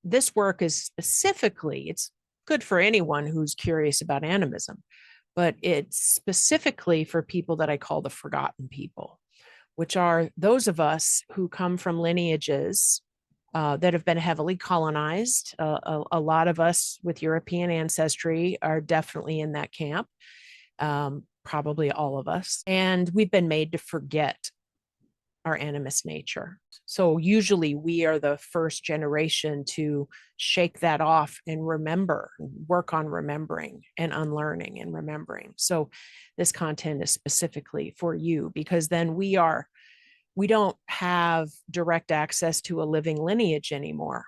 this work is specifically, it's good for anyone who's curious about animism, but it's specifically for people that I call the forgotten people, which are those of us who come from lineages that have been heavily colonized. A lot of us with European ancestry are definitely in that camp, probably all of us. And we've been made to forget our animist nature. So usually we are the first generation to shake that off and remember, work on remembering and unlearning and remembering. So this content is specifically for you, because then we don't have direct access to a living lineage anymore.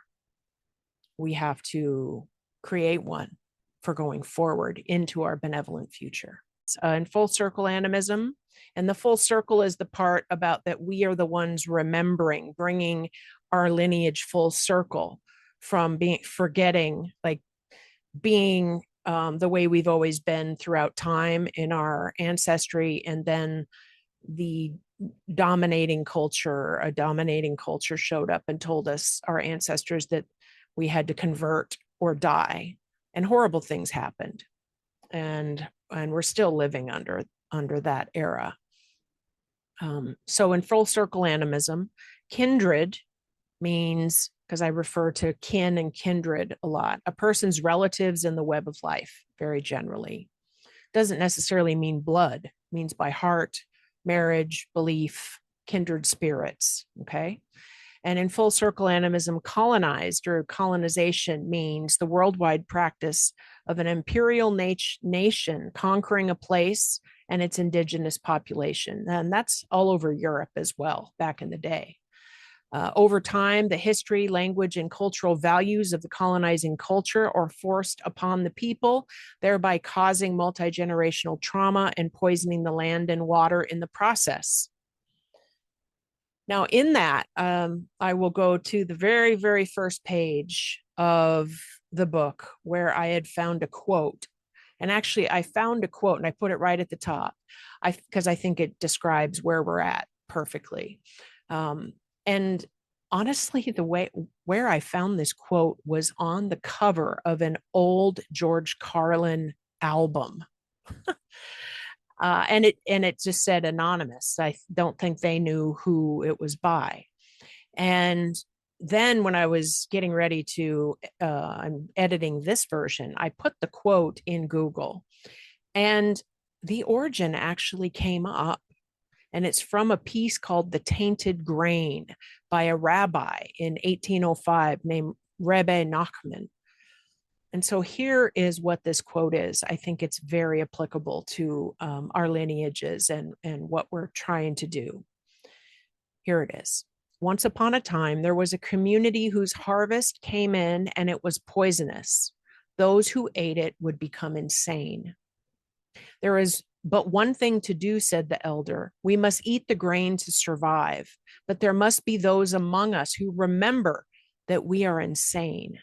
We have to create one for going forward into our benevolent future. In full circle animism, and the full circle is the part about that we are the ones remembering, bringing our lineage full circle from being forgetting, like being the way we've always been throughout time in our ancestry, and then the dominating culture, a dominating culture showed up and told us, our ancestors, that we had to convert or die, and horrible things happened, and we're still living under that era. So in full circle animism, kindred means, because I refer to kin and kindred a lot, a person's relatives in the web of life, very generally. Doesn't necessarily mean blood, it means by heart, marriage, belief, kindred spirits, okay? And in full circle animism, colonized or colonization means the worldwide practice of an imperial nation conquering a place and its indigenous population. And that's all over Europe as well, back in the day. Over time, the history, language, and cultural values of the colonizing culture are forced upon the people, thereby causing multi-generational trauma and poisoning the land and water in the process. Now, in that, I will go to the very, very first page of the book where I had found a quote. And actually, I found a quote and I put it right at the top, because I think it describes where we're at perfectly. And honestly, the way where I found this quote was on the cover of an old George Carlin album. And it just said anonymous. I don't think they knew who it was by. And then when I was getting ready to, I'm editing this version, I put the quote in Google, and the origin actually came up. And it's from a piece called The Tainted Grain by a rabbi in 1805 named Rebbe Nachman. And so here is what this quote is. I think it's very applicable to our lineages and what we're trying to do. Here it is. Once upon a time, there was a community whose harvest came in and it was poisonous. Those who ate it would become insane. There is but one thing to do, said the elder. We must eat the grain to survive, but there must be those among us who remember that we are insane.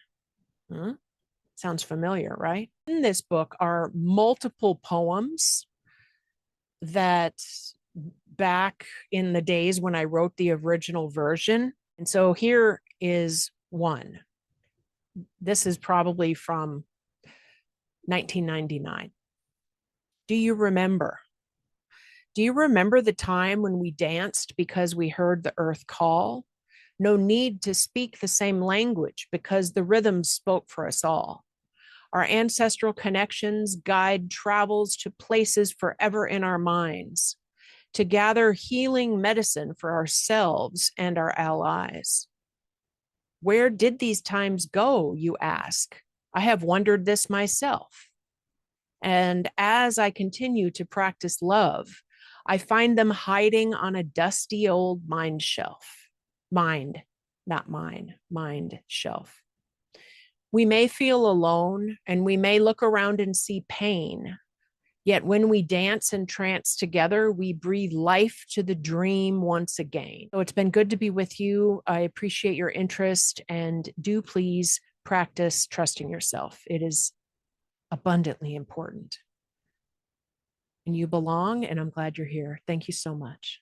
Sounds familiar, right? In this book are multiple poems that back in the days when I wrote the original version. And so here is one. This is probably from 1999. Do you remember? Do you remember the time when we danced because we heard the earth call? No need to speak the same language because the rhythm spoke for us all. Our ancestral connections guide travels to places forever in our minds, to gather healing medicine for ourselves and our allies. Where did these times go, you ask? I have wondered this myself. And as I continue to practice love, I find them hiding on a dusty old mind shelf. Mind, not mine, mind shelf. We may feel alone and we may look around and see pain. Yet when we dance and trance together, we breathe life to the dream once again. So it's been good to be with you. I appreciate your interest, and do please practice trusting yourself. It is abundantly important. And you belong, and I'm glad you're here. Thank you so much.